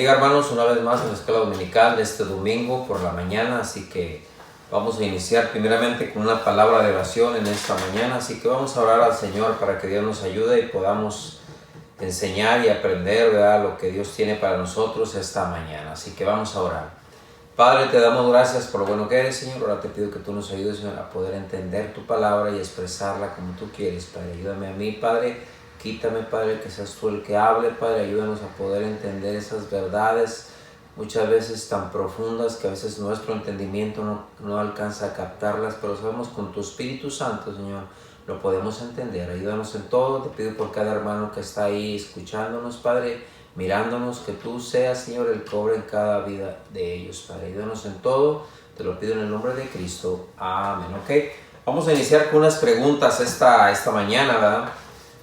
bendiga, hermanos, una vez más en la escuela dominical de este domingo por la mañana. Así que vamos a iniciar primeramente con una palabra de oración en esta mañana. Así que vamos a orar al Señor para que Dios nos ayude y podamos enseñar y aprender, ¿verdad?, lo que Dios tiene para nosotros esta mañana. Así que vamos a orar. Padre, te damos gracias por lo bueno que eres, Señor. Ahora te pido que tú nos ayudes, Señor, a poder entender tu palabra y expresarla como tú quieres, Padre. Ayúdame a mí, Padre. Quítame, Padre, que seas tú el que hable, Padre. Ayúdanos a poder entender esas verdades, muchas veces tan profundas que a veces nuestro entendimiento no alcanza a captarlas, pero sabemos con tu Espíritu Santo, Señor, lo podemos entender. Ayúdanos en todo. Te pido por cada hermano que está ahí escuchándonos, Padre, mirándonos, que tú seas, Señor, el que obra en cada vida de ellos, Padre. Ayúdanos en todo. Te lo pido en el nombre de Cristo. Amén. Ok, vamos a iniciar con unas preguntas esta mañana, ¿verdad?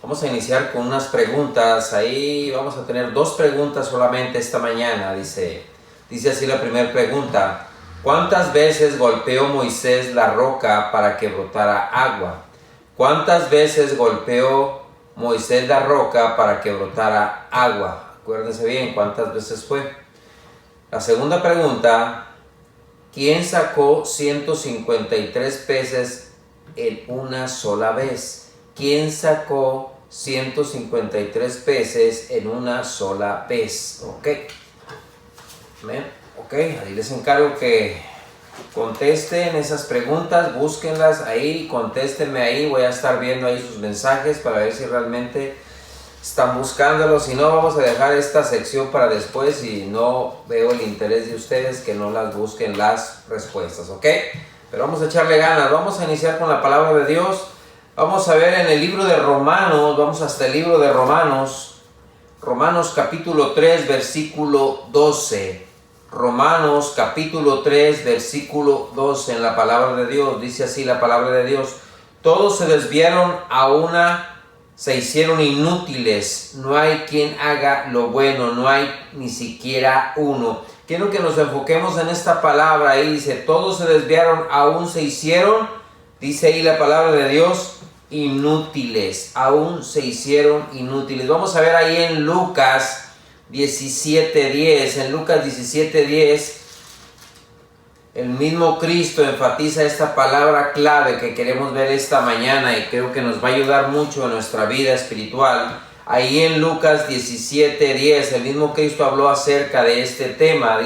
Vamos a iniciar con unas preguntas. Ahí vamos a tener dos preguntas solamente esta mañana. Dice así la primera pregunta: ¿cuántas veces golpeó Moisés la roca para que brotara agua? ¿Cuántas veces golpeó Moisés la roca para que brotara agua? Acuérdense bien cuántas veces fue. La segunda pregunta: ¿quién sacó 153 peces en una sola vez? ¿Quién sacó 153 peces en una sola vez? Ok. Ahí les encargo que contesten esas preguntas, búsquenlas ahí, contéstenme ahí. Voy a estar viendo ahí sus mensajes para ver si realmente están buscándolos. Si no, vamos a dejar esta sección para después. Si no veo el interés de ustedes, que no las busquen las respuestas, ¿ok? Pero vamos a echarle ganas. Vamos a iniciar con la palabra de Dios. Vamos a ver en el libro de Romanos, vamos hasta el libro de Romanos capítulo 3, versículo 12. Romanos capítulo 3, versículo 12, en la palabra de Dios. Dice así la palabra de Dios: todos se desviaron a una, se hicieron inútiles, no hay quien haga lo bueno, no hay ni siquiera uno. Quiero que nos enfoquemos en esta palabra. Ahí dice, todos se desviaron, aún se hicieron, dice ahí la palabra de Dios, inútiles, aún se hicieron inútiles. Vamos a ver ahí en Lucas 17:10. En Lucas 17:10, el mismo Cristo enfatiza esta palabra clave que queremos ver esta mañana y creo que nos va a ayudar mucho en nuestra vida espiritual. Ahí en Lucas 17:10, el mismo Cristo habló acerca de este tema.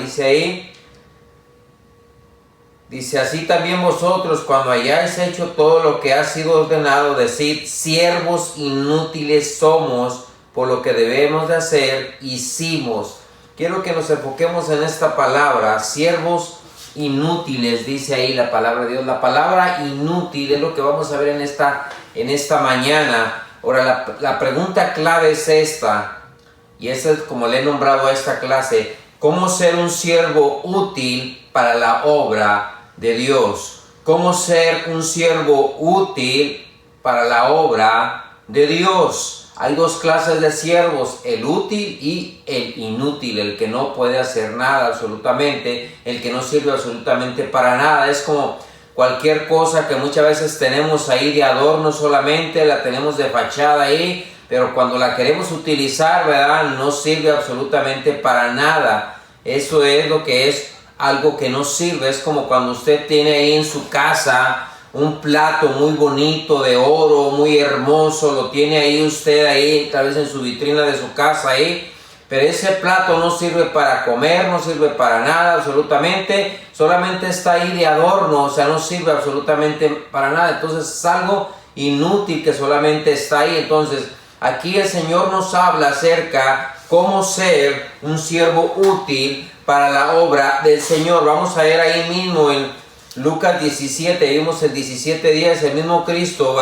Dice, así también vosotros, cuando hayáis hecho todo lo que ha sido ordenado, decid, siervos inútiles somos, por lo que debemos de hacer, hicimos. Quiero que nos enfoquemos en esta palabra, siervos inútiles, dice ahí la palabra de Dios. La palabra inútil es lo que vamos a ver en esta mañana. Ahora, la pregunta clave es esta, y esa es como le he nombrado a esta clase: ¿cómo ser un siervo útil para la obra de Dios? ¿Cómo ser un siervo útil para la obra de Dios? Hay dos clases de siervos, el útil y el inútil, el que no puede hacer nada absolutamente, el que no sirve absolutamente para nada. Es como cualquier cosa que muchas veces tenemos ahí de adorno solamente, la tenemos de fachada ahí, pero cuando la queremos utilizar, ¿verdad?, no sirve absolutamente para nada. Eso es lo que es algo que no sirve. Es como cuando usted tiene ahí en su casa un plato muy bonito de oro, muy hermoso, lo tiene ahí usted ahí, tal vez en su vitrina de su casa ahí, pero ese plato no sirve para comer, no sirve para nada absolutamente, solamente está ahí de adorno, o sea, no sirve absolutamente para nada. Entonces es algo inútil que solamente está ahí. Entonces aquí el Señor nos habla acerca cómo ser un siervo útil para la obra del Señor. Vamos a ver ahí mismo en Lucas 17, vimos el 17:10, el mismo Cristo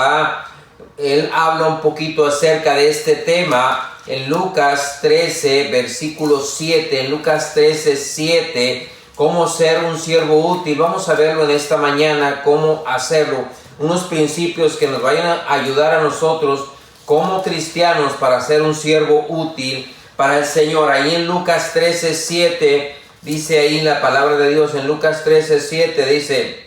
él habla un poquito acerca de este tema en Lucas 13, versículo 7, en Lucas 13, 7, cómo ser un siervo útil. Vamos a verlo en esta mañana, cómo hacerlo, unos principios que nos vayan a ayudar a nosotros como cristianos para ser un siervo útil para el Señor. Ahí en Lucas 13, 7, dice ahí la palabra de Dios, en Lucas 13, 7, dice: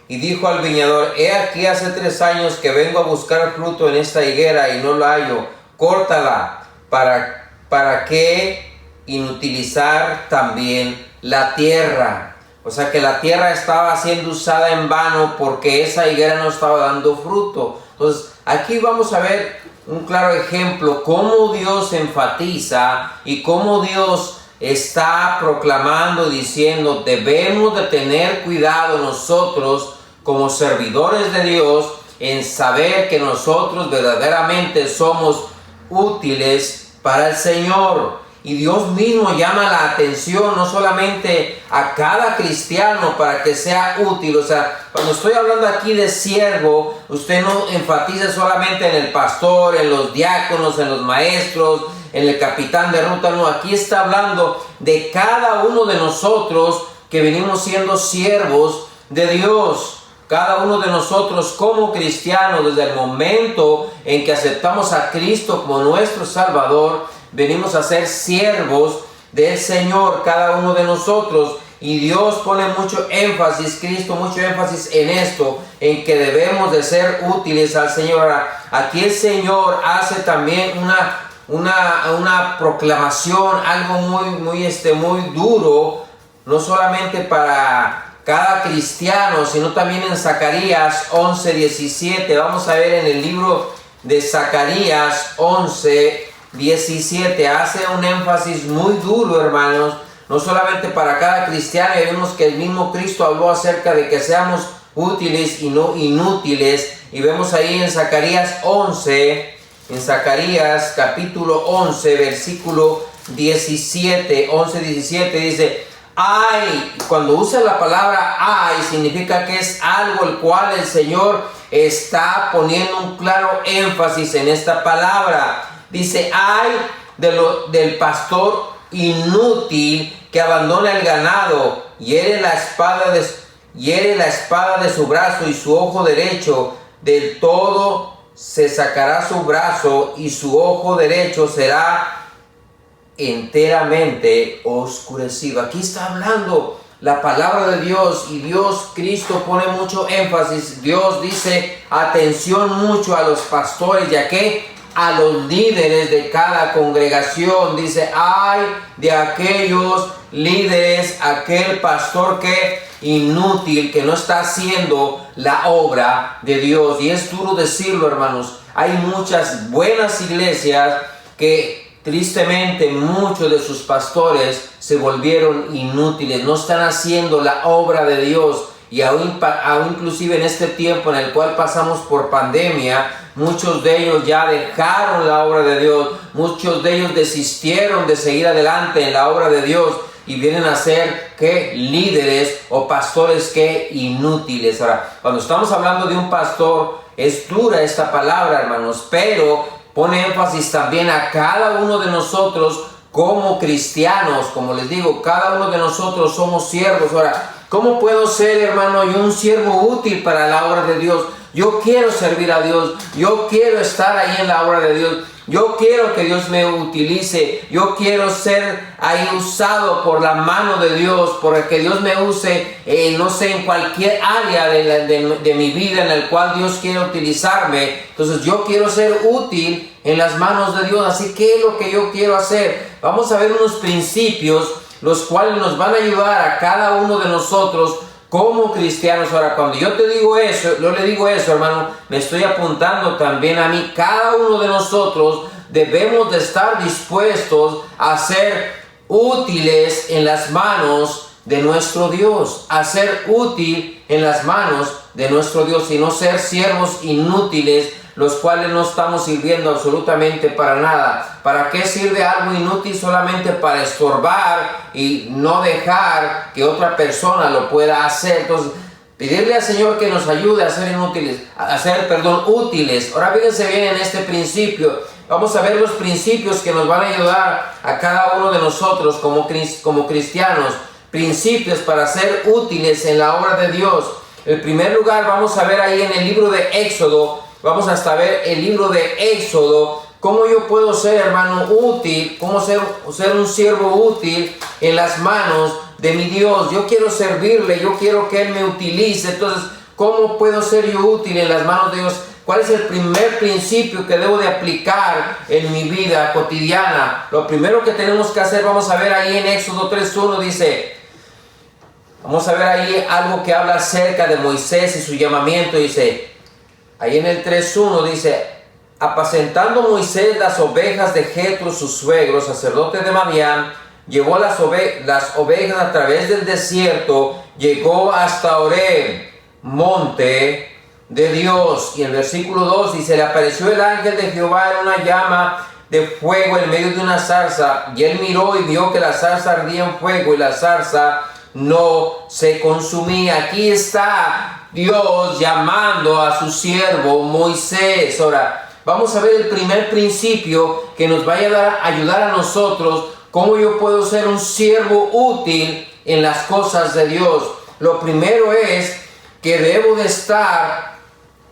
y dijo al viñador, he aquí hace 3 años que vengo a buscar fruto en esta higuera y no la hallo, córtala, ¿para qué inutilizar también la tierra. O sea que la tierra estaba siendo usada en vano porque esa higuera no estaba dando fruto. Entonces aquí vamos a ver un claro ejemplo cómo Dios enfatiza y cómo Dios está proclamando, diciendo, debemos de tener cuidado nosotros como servidores de Dios en saber que nosotros verdaderamente somos útiles para el Señor. Y Dios mismo llama la atención no solamente a cada cristiano para que sea útil. O sea, cuando estoy hablando aquí de siervo, usted no enfatiza solamente en el pastor, en los diáconos, en los maestros, en el capitán de ruta. No, aquí está hablando de cada uno de nosotros que venimos siendo siervos de Dios. Cada uno de nosotros como cristianos, desde el momento en que aceptamos a Cristo como nuestro Salvador, venimos a ser siervos del Señor, cada uno de nosotros. Y Dios pone mucho énfasis, Cristo mucho énfasis en esto, en que debemos de ser útiles al Señor. Aquí el Señor hace también una proclamación, algo muy duro, no solamente para cada cristiano, sino también en Zacarías 11:17. Vamos a ver en el libro de Zacarías 11:17. Hace un énfasis muy duro, hermanos, no solamente para cada cristiano. Y vemos que el mismo Cristo habló acerca de que seamos útiles y no inútiles. Y vemos ahí en Zacarías 11, en Zacarías capítulo 11, versículo 17, 11:17 dice: ay, cuando usa la palabra ay, significa que es algo el cual el Señor está poniendo un claro énfasis en esta palabra. Dice: ay del pastor inútil que abandona el ganado, hiere la espada de su brazo y su ojo derecho, del todo se sacará su brazo y su ojo derecho será enteramente oscurecido. Aquí está hablando la palabra de Dios y Dios, Cristo pone mucho énfasis. Dios dice atención mucho a los pastores, ya que a los líderes de cada congregación. Dice: ay de aquellos líderes, aquel pastor que inútil, que no está haciendo la obra de Dios. Y es duro decirlo, hermanos. Hay muchas buenas iglesias que tristemente muchos de sus pastores se volvieron inútiles, no están haciendo la obra de Dios. Y aún inclusive en este tiempo en el cual pasamos por pandemia, muchos de ellos ya dejaron la obra de Dios, muchos de ellos desistieron de seguir adelante en la obra de Dios y vienen a ser que líderes o pastores que inútiles. Ahora, cuando estamos hablando de un pastor, es dura esta palabra, hermanos, pero pone énfasis también a cada uno de nosotros como cristianos. Como les digo, cada uno de nosotros somos siervos. Ahora, ¿cómo puedo ser, hermano, yo un siervo útil para la obra de Dios? Yo quiero servir a Dios, yo quiero estar ahí en la obra de Dios, yo quiero que Dios me utilice, yo quiero ser ahí usado por la mano de Dios, para que Dios me use, no sé, en cualquier área de mi vida en el cual Dios quiere utilizarme. Entonces yo quiero ser útil en las manos de Dios. Así, ¿qué es lo que yo quiero hacer? Vamos a ver unos principios los cuales nos van a ayudar a cada uno de nosotros como cristianos. Ahora, cuando yo te digo eso, yo le digo eso, hermano, me estoy apuntando también a mí. Cada uno de nosotros debemos de estar dispuestos a ser útiles en las manos de nuestro Dios, a ser útil en las manos de nuestro Dios y no ser siervos inútiles, los cuales no estamos sirviendo absolutamente para nada. ¿Para qué sirve algo inútil? Solamente para estorbar y no dejar que otra persona lo pueda hacer. Entonces, pedirle al Señor que nos ayude a ser útiles. Ahora fíjense bien en este principio. Vamos a ver los principios que nos van a ayudar a cada uno de nosotros como cristianos. Principios para ser útiles en la obra de Dios. En primer lugar, vamos a ver ahí en el libro de Éxodo. Vamos hasta ver el libro de Éxodo, cómo yo puedo ser, hermano, útil, cómo ser un siervo útil en las manos de mi Dios. Yo quiero servirle, yo quiero que Él me utilice. Entonces, ¿cómo puedo ser yo útil en las manos de Dios? ¿Cuál es el primer principio que debo de aplicar en mi vida cotidiana? Lo primero que tenemos que hacer, vamos a ver ahí en Éxodo 3:1, dice, vamos a ver ahí algo que habla acerca de Moisés y su llamamiento. Dice, ahí en el 3:1 dice, apacentando Moisés las ovejas de Jetro, su suegro, sacerdote de Madián, llevó las ovejas a través del desierto, llegó hasta Horeb, monte de Dios. Y el versículo 2 dice, le apareció el ángel de Jehová en una llama de fuego en medio de una zarza, y él miró y vio que la zarza ardía en fuego y la zarza no se consumía. Aquí está Dios llamando a su siervo Moisés. Ahora, vamos a ver el primer principio que nos va a ayudar a nosotros, cómo yo puedo ser un siervo útil en las cosas de Dios. Lo primero es que debo de estar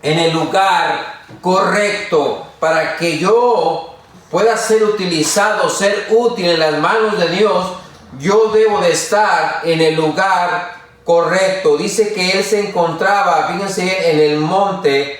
en el lugar correcto para que yo pueda ser utilizado, ser útil en las manos de Dios. Yo debo de estar en el lugar correcto. Dice que él se encontraba, fíjense, en el monte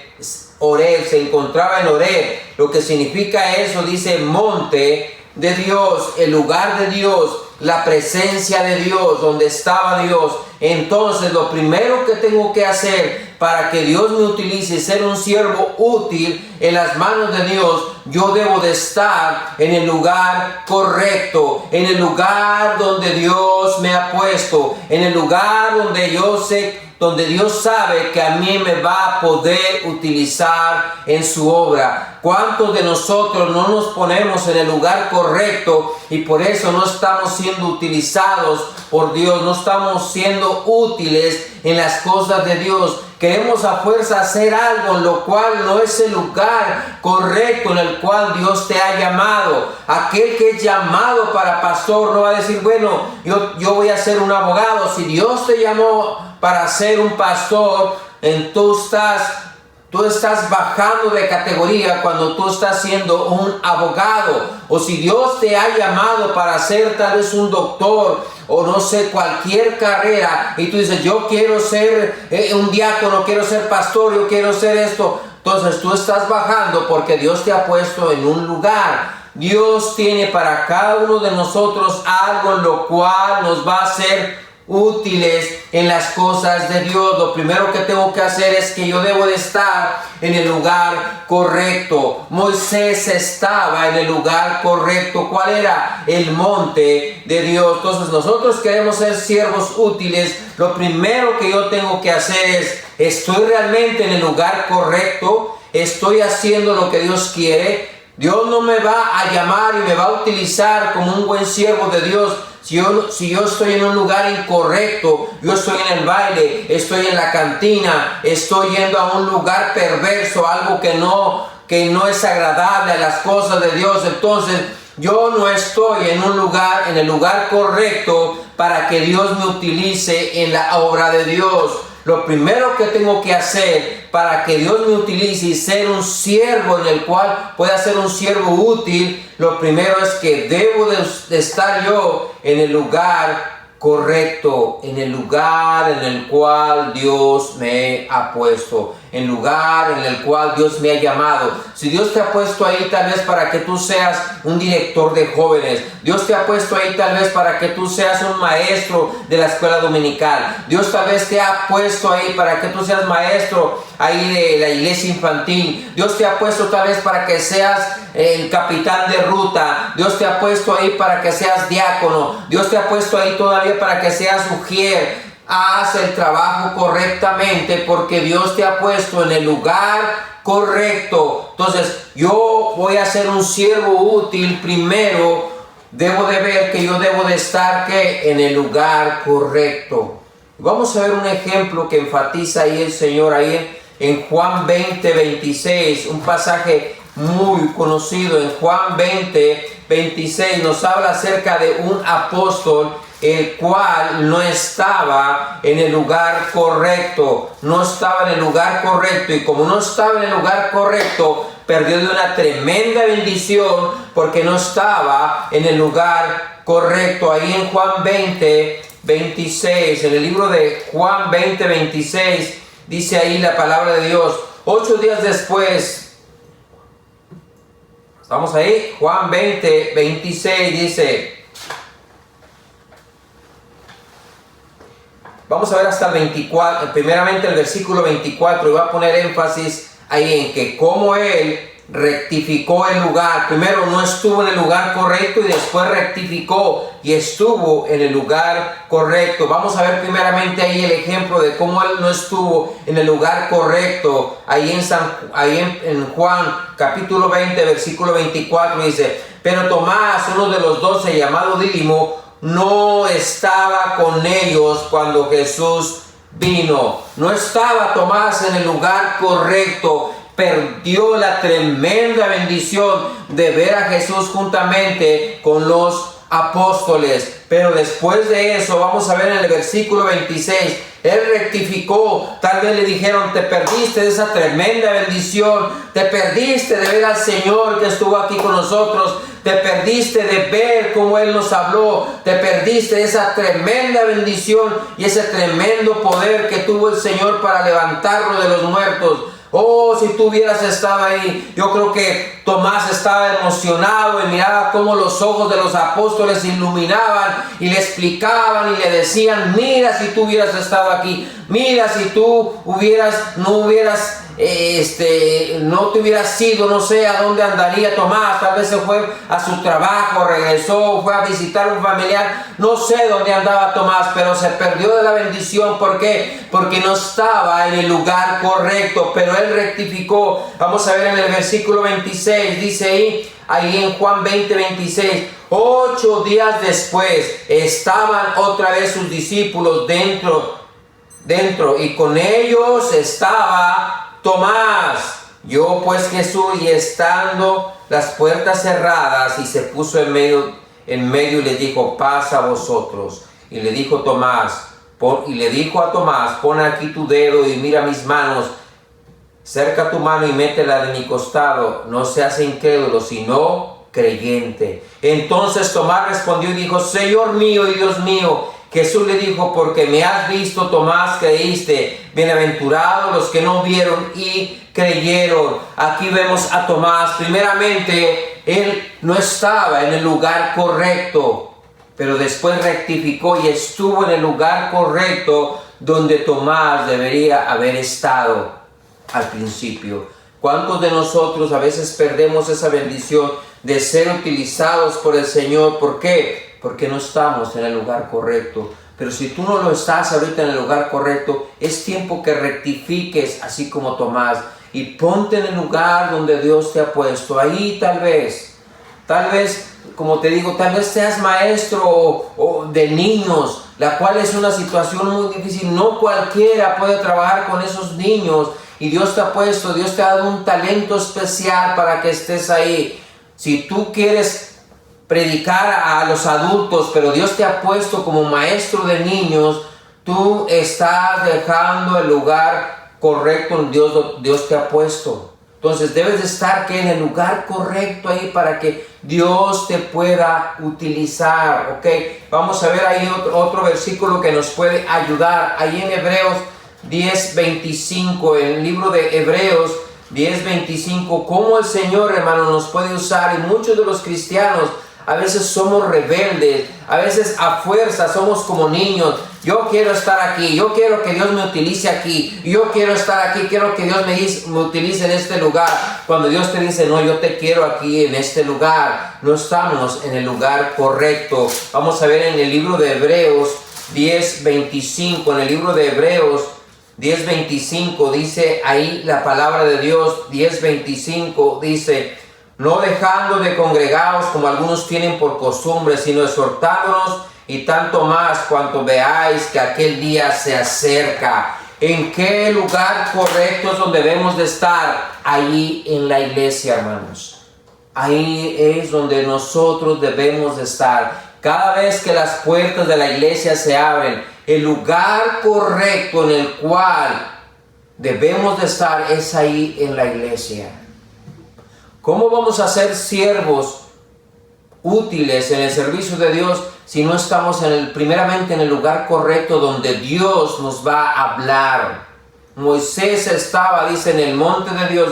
Horeb, se encontraba en Horeb. Lo que significa eso, dice monte de Dios, el lugar de Dios, la presencia de Dios, donde estaba Dios. Entonces, lo primero que tengo que hacer para que Dios me utilice y ser un siervo útil en las manos de Dios, yo debo de estar en el lugar correcto, en el lugar donde Dios me ha puesto, en el lugar donde donde Dios sabe que a mí me va a poder utilizar en su obra. ¿Cuántos de nosotros no nos ponemos en el lugar correcto y por eso no estamos siendo utilizados por Dios, no estamos siendo útiles en las cosas de Dios? Queremos a fuerza hacer algo en lo cual no es el lugar correcto en el cual Dios te ha llamado. Aquel que es llamado para pastor no va a decir, bueno, yo voy a ser un abogado. Si Dios te llamó para ser un pastor, tú estás bajando de categoría cuando tú estás siendo un abogado. O si Dios te ha llamado para ser tal vez un doctor o no sé, cualquier carrera, y tú dices, yo quiero ser un diácono, quiero ser pastor, yo quiero ser esto. Entonces tú estás bajando porque Dios te ha puesto en un lugar. Dios tiene para cada uno de nosotros algo en lo cual nos va a hacer útiles en las cosas de Dios. Lo primero que tengo que hacer es que yo debo de estar en el lugar correcto. Moisés estaba en el lugar correcto. ¿Cuál era? El monte de Dios. Entonces nosotros queremos ser siervos útiles. Lo primero que yo tengo que hacer es, ¿estoy realmente en el lugar correcto? ¿Estoy haciendo lo que Dios quiere? Dios no me va a llamar y me va a utilizar como un buen siervo de Dios si yo estoy en un lugar incorrecto. Yo estoy en el baile, estoy en la cantina, estoy yendo a un lugar perverso, algo que no es agradable a las cosas de Dios. Entonces yo no estoy en el lugar correcto para que Dios me utilice en la obra de Dios. Lo primero que tengo que hacer para que Dios me utilice y ser un siervo en el cual pueda ser un siervo útil, lo primero es que debo de estar yo en el lugar correcto, en el lugar en el cual Dios me ha puesto, en el lugar en el cual Dios me ha llamado. Si Dios te ha puesto ahí tal vez para que tú seas un director de jóvenes, Dios te ha puesto ahí tal vez para que tú seas un maestro de la escuela dominical, Dios tal vez te ha puesto ahí para que tú seas maestro ahí de la iglesia infantil, Dios te ha puesto tal vez para que seas el capitán de ruta, Dios te ha puesto ahí para que seas diácono, Dios te ha puesto ahí todavía para que seas mujer. Haz el trabajo correctamente porque Dios te ha puesto en el lugar correcto. Entonces yo voy a ser un siervo útil. Primero debo de ver que yo debo de estar en el lugar correcto. Vamos a ver un ejemplo que enfatiza ahí el Señor ahí en Juan 20:26, un pasaje muy conocido. En Juan 20:26 nos habla acerca de un apóstol el cual no estaba en el lugar correcto, y como no estaba en el lugar correcto, perdió de una tremenda bendición porque no estaba en el lugar correcto. Ahí en Juan 20:26, en el libro de Juan 20:26, dice ahí la palabra de Dios: 8 días después, estamos ahí, Juan 20, 26 dice, vamos a ver hasta el 24, primeramente el versículo 24, y voy a poner énfasis ahí en que como Él rectificó el lugar. Primero no estuvo en el lugar correcto y después rectificó y estuvo en el lugar correcto. Vamos a ver primeramente ahí el ejemplo de cómo Él no estuvo en el lugar correcto. Ahí en Juan capítulo 20 versículo 24 dice, pero Tomás, uno de los 12, llamado Dídimo, no estaba con ellos cuando Jesús vino. No estaba Tomás en el lugar correcto. Perdió la tremenda bendición de ver a Jesús juntamente con los apóstoles. Pero después de eso, vamos a ver en el versículo 26, Él rectificó. Tal vez le dijeron, te perdiste de esa tremenda bendición, te perdiste de ver al Señor que estuvo aquí con nosotros, te perdiste de ver cómo Él nos habló, te perdiste de esa tremenda bendición y ese tremendo poder que tuvo el Señor para levantarlo de los muertos. Oh, si tú hubieras estado ahí. Yo creo que Tomás estaba emocionado y miraba cómo los ojos de los apóstoles se iluminaban y le explicaban y le decían, mira si tú hubieras estado aquí, mira si tú no te hubieras ido, no sé a dónde andaría Tomás. Tal vez se fue a su trabajo, regresó, fue a visitar a un familiar, no sé dónde andaba Tomás, pero se perdió de la bendición. ¿Por qué? Porque no estaba en el lugar correcto, pero Él rectificó. Vamos a ver en el versículo 26, dice ahí en Juan 20, 26, 8 días después estaban otra vez sus discípulos dentro y con ellos estaba Tomás. Yo pues Jesús, y estando las puertas cerradas, y se puso en medio y les dijo, paz a vosotros. Y le dijo a Tomás, pon aquí tu dedo y mira mis manos, cerca tu mano y métela de mi costado, no seas incrédulo, sino creyente. Entonces Tomás respondió y dijo, Señor mío y Dios mío. Jesús le dijo, porque me has visto, Tomás, creíste. Bienaventurados los que no vieron y creyeron. Aquí vemos a Tomás. Primeramente, él no estaba en el lugar correcto, pero después rectificó y estuvo en el lugar correcto donde Tomás debería haber estado al principio. ¿Cuántos de nosotros a veces perdemos esa bendición de ser utilizados por el Señor? ¿Por qué? Porque no estamos en el lugar correcto. Pero si tú no lo estás ahorita en el lugar correcto, es tiempo que rectifiques así como Tomás y ponte en el lugar donde Dios te ha puesto. Ahí tal vez, como te digo, tal vez seas maestro o de niños, la cual es una situación muy difícil. No cualquiera puede trabajar con esos niños y Dios te ha puesto, Dios te ha dado un talento especial para que estés ahí. Si tú quieres predicar a los adultos, pero Dios te ha puesto como maestro de niños, tú estás dejando el lugar correcto donde Dios te ha puesto. Entonces debes de estar en el lugar correcto ahí para que Dios te pueda utilizar, ¿ok? Vamos a ver ahí otro versículo que nos puede ayudar. Ahí en Hebreos 10:25, en el libro de Hebreos 10:25, cómo el Señor, hermano, nos puede usar. Y muchos de los cristianos a veces somos rebeldes, a veces a fuerza somos como niños. Yo quiero estar aquí, yo quiero que Dios me utilice aquí, yo quiero estar aquí, quiero que Dios me utilice en este lugar. Cuando Dios te dice, no, yo te quiero aquí en este lugar, no estamos en el lugar correcto. Vamos a ver en el libro de Hebreos 10:25, en el libro de Hebreos 10:25 dice ahí la palabra de Dios. 10:25 dice, no dejando de congregaos como algunos tienen por costumbre, sino exhortándonos, y tanto más cuanto veáis que aquel día se acerca. ¿En qué lugar correcto es donde debemos de estar? Ahí en la iglesia, hermanos. Ahí es donde nosotros debemos de estar. Cada vez que las puertas de la iglesia se abren, el lugar correcto en el cual debemos de estar es ahí en la iglesia. ¿Cómo vamos a ser siervos útiles en el servicio de Dios si no estamos primeramente en el lugar correcto donde Dios nos va a hablar? Moisés estaba, dice, en el monte de Dios,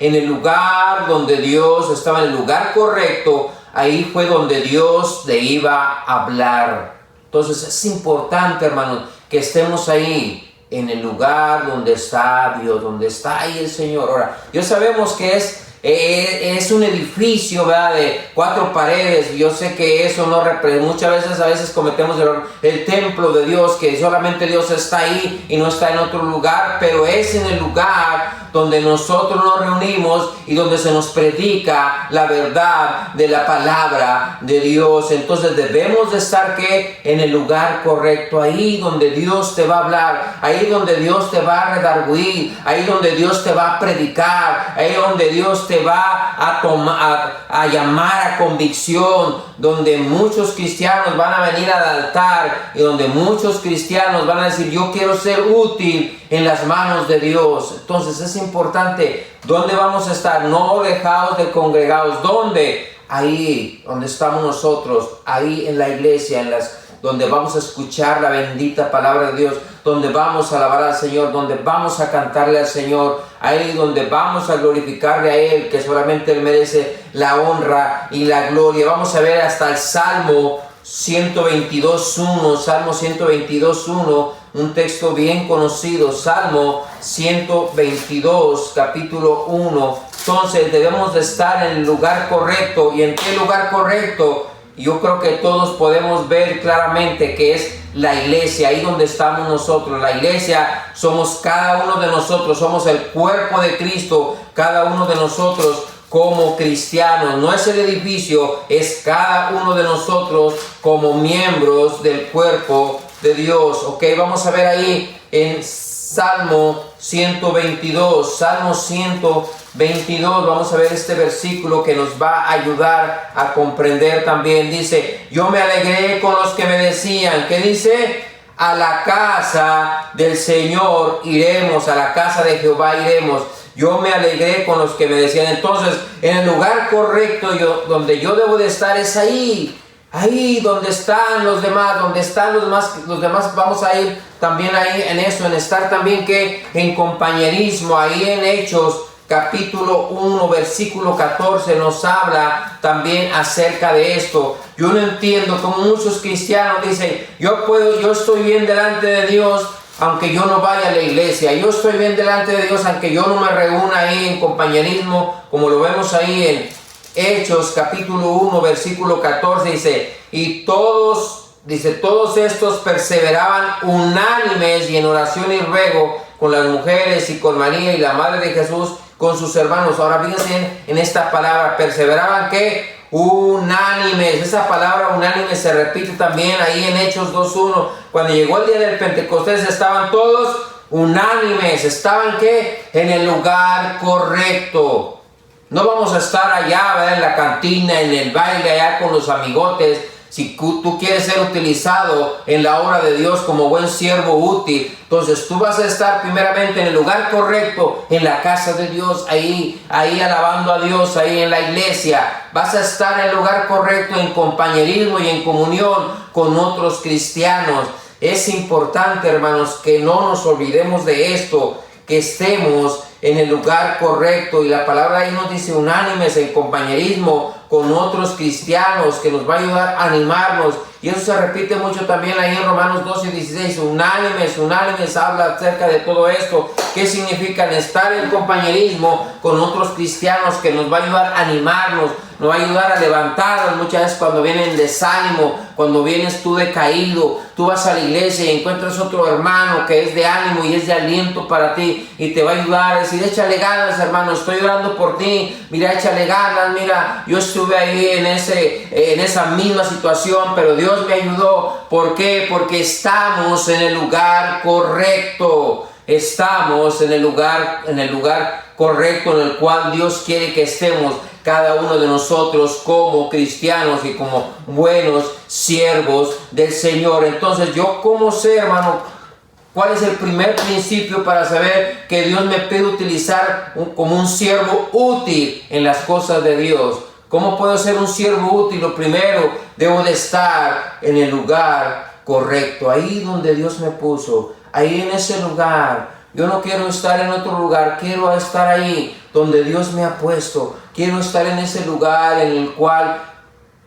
en el lugar donde Dios estaba, en el lugar correcto. Ahí fue donde Dios le iba a hablar. Entonces es importante, hermanos, que estemos ahí, en el lugar donde está Dios, donde está ahí el Señor. Ahora, ya sabemos que es un edificio, ¿verdad?, de 4 paredes. Yo sé que eso no representa, muchas veces cometemos el error, el templo de Dios, que solamente Dios está ahí y no está en otro lugar, pero es en el lugar donde nosotros nos reunimos y donde se nos predica la verdad de la palabra de Dios. Entonces debemos de estar en el lugar correcto, ahí donde Dios te va a hablar, ahí donde Dios te va a redarguir, ahí donde Dios te va a predicar, ahí donde Dios te va a llamar a convicción, donde muchos cristianos van a venir al altar y donde muchos cristianos van a decir: yo quiero ser útil en las manos de Dios. Entonces es importante, ¿dónde vamos a estar? No dejados de congregados. ¿Dónde? Ahí donde estamos nosotros, ahí en la iglesia, donde vamos a escuchar la bendita palabra de Dios, donde vamos a alabar al Señor, donde vamos a cantarle al Señor, ahí donde vamos a glorificarle a Él, que solamente Él merece la honra y la gloria. Vamos a ver hasta el Salmo 122.1, Salmo 122.1, un texto bien conocido, Salmo 122, capítulo 1. Entonces debemos de estar en el lugar correcto. ¿Y en qué lugar correcto? Yo creo que todos podemos ver claramente que es la iglesia, ahí donde estamos nosotros. La iglesia somos cada uno de nosotros, somos el cuerpo de Cristo, cada uno de nosotros como cristianos. No es el edificio, es cada uno de nosotros como miembros del cuerpo de Dios. Ok, vamos a ver ahí en Salmo 122, Salmo 122, vamos a ver este versículo que nos va a ayudar a comprender también. Dice: yo me alegré con los que me decían, ¿qué dice? A la casa del Señor iremos, a la casa de Jehová iremos. Yo me alegré con los que me decían. Entonces, en el lugar correcto donde yo debo de estar es ahí donde están los demás, los demás vamos a ir también ahí en eso, en estar también en compañerismo. Ahí en Hechos capítulo 1 versículo 14 nos habla también acerca de esto. Yo no entiendo cómo muchos cristianos dicen: yo estoy bien delante de Dios aunque yo no vaya a la iglesia, yo estoy bien delante de Dios aunque yo no me reúna ahí en compañerismo, como lo vemos ahí en Hechos capítulo 1 versículo 14. Dice, todos estos perseveraban unánimes y en oración y ruego con las mujeres y con María y la madre de Jesús, con sus hermanos. Ahora fíjense en esta palabra, perseveraban unánimes. Esa palabra unánime se repite también ahí en Hechos 2.1. Cuando llegó el día del Pentecostés estaban todos unánimes, estaban en el lugar correcto. No vamos a estar allá, ¿verdad?, en la cantina, en el baile, allá con los amigotes. Si tú quieres ser utilizado en la obra de Dios como buen siervo útil, entonces tú vas a estar primeramente en el lugar correcto, en la casa de Dios, ahí alabando a Dios, ahí en la iglesia. Vas a estar en el lugar correcto, en compañerismo y en comunión con otros cristianos. Es importante, hermanos, que no nos olvidemos de esto, que estemos en el lugar correcto. Y la palabra ahí nos dice unánimes, en compañerismo con otros cristianos, que nos va a ayudar a animarnos. Y eso se repite mucho también ahí en Romanos 12:16. Unánimes habla acerca de todo esto. ¿Qué significa? Estar en compañerismo con otros cristianos, que nos va a ayudar a animarnos, nos va a ayudar a levantarnos. Muchas veces cuando viene el desánimo, cuando vienes tú decaído, tú vas a la iglesia y encuentras otro hermano que es de ánimo y es de aliento para ti, y te va a ayudar a decir: échale ganas, hermano, estoy orando por ti, mira, échale ganas, mira, yo estuve ahí en esa misma situación, pero Dios me ayudó. ¿Por qué? Porque estamos en el lugar correcto. Estamos en el lugar correcto en el cual Dios quiere que estemos cada uno de nosotros como cristianos y como buenos siervos del Señor. Entonces, yo como sé, hermano, ¿cuál es el primer principio para saber que Dios me puede utilizar como un siervo útil en las cosas de Dios? ¿Cómo puedo ser un siervo útil? Lo primero, debo de estar en el lugar correcto, ahí donde Dios me puso. Ahí en ese lugar Yo no quiero estar en otro lugar, quiero estar ahí donde Dios me ha puesto. Quiero estar en ese lugar en el cual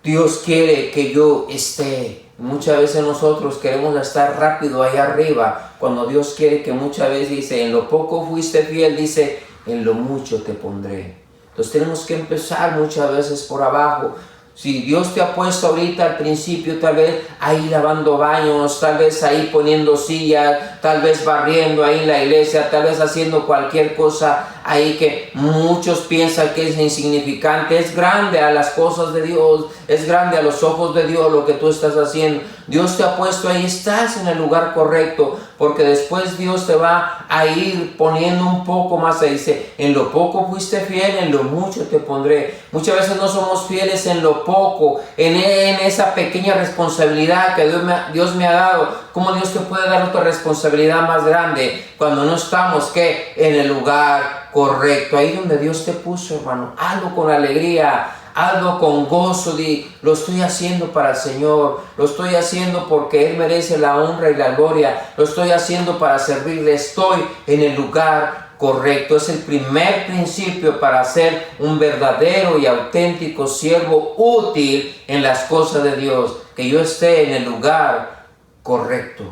Dios quiere que yo esté. Muchas veces nosotros queremos estar rápido allá arriba, cuando Dios quiere que muchas veces dice, en lo poco fuiste fiel, dice, en lo mucho te pondré. Entonces tenemos que empezar muchas veces por abajo. Si Dios te ha puesto ahorita al principio, tal vez ahí lavando baños, tal vez ahí poniendo sillas, tal vez barriendo ahí en la iglesia, tal vez haciendo cualquier cosa ahí que muchos piensan que es insignificante, es grande a las cosas de Dios, es grande a los ojos de Dios lo que tú estás haciendo. Dios te ha puesto ahí, estás en el lugar correcto, porque después Dios te va a ir poniendo un poco más. Ahí dice, en lo poco fuiste fiel, en lo mucho te pondré. Muchas veces no somos fieles en lo poco, en esa pequeña responsabilidad que Dios me ha dado. ¿Cómo Dios te puede dar otra responsabilidad más grande cuando no estamos ¿qué? En el lugar correcto? Ahí donde Dios te puso, hermano, hazlo con alegría. Hazlo con gozo, lo estoy haciendo para el Señor, lo estoy haciendo porque Él merece la honra y la gloria, lo estoy haciendo para servirle, estoy en el lugar correcto. Es el primer principio para ser un verdadero y auténtico siervo útil en las cosas de Dios, que yo esté en el lugar correcto.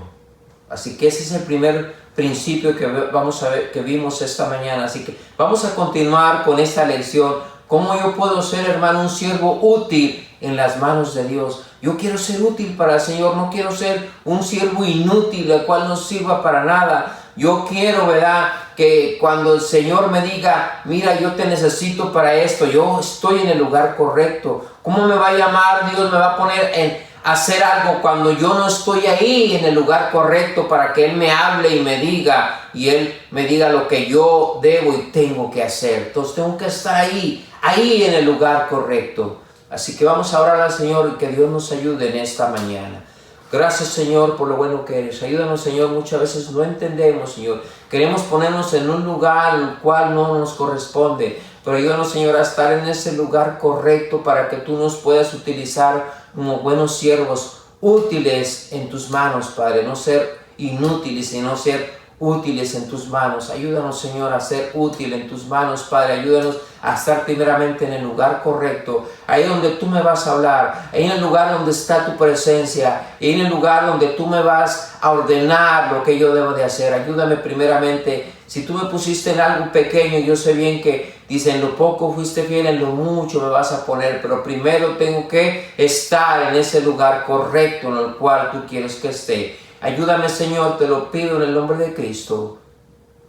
Así que ese es el primer principio que vamos a ver, que vimos esta mañana. Así que vamos a continuar con esta lección. ¿Cómo yo puedo ser, hermano, un siervo útil en las manos de Dios? Yo quiero ser útil para el Señor, no quiero ser un siervo inútil, el cual no sirva para nada. Yo quiero, ¿verdad?, que cuando el Señor me diga, mira, yo te necesito para esto, yo estoy en el lugar correcto. ¿Cómo me va a llamar Dios? Me va a poner en hacer algo cuando yo no estoy ahí en el lugar correcto para que Él me hable y me diga, y Él me diga lo que yo debo y tengo que hacer. Entonces tengo que estar ahí en el lugar correcto. Así que vamos a orar al Señor y que Dios nos ayude en esta mañana. Gracias, Señor, por lo bueno que eres. Ayúdanos, Señor, muchas veces no entendemos, Señor. Queremos ponernos en un lugar el cual no nos corresponde, pero ayúdanos, Señor, a estar en ese lugar correcto para que tú nos puedas utilizar como buenos siervos útiles en tus manos, Padre. No ser inútiles, sino ser útiles en tus manos. Ayúdanos, Señor, a ser útil en tus manos, Padre. Ayúdanos a estar primeramente en el lugar correcto, ahí donde tú me vas a hablar, ahí en el lugar donde está tu presencia, ahí en el lugar donde tú me vas a ordenar lo que yo debo de hacer. Ayúdame primeramente. Si tú me pusiste en algo pequeño, yo sé bien que dice, en lo poco fuiste fiel, en lo mucho me vas a poner, pero primero tengo que estar en ese lugar correcto en el cual tú quieres que esté. Ayúdame, Señor, te lo pido en el nombre de Cristo.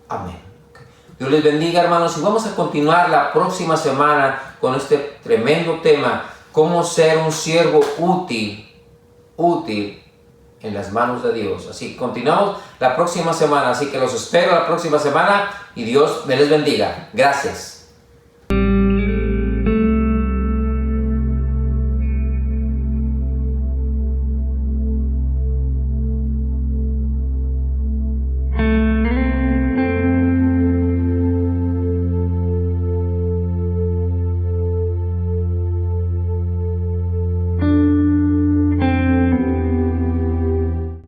Amén. Dios les bendiga, hermanos, y vamos a continuar la próxima semana con este tremendo tema, cómo ser un siervo útil en las manos de Dios. Así que continuamos la próxima semana, así que los espero la próxima semana y Dios me les bendiga. Gracias.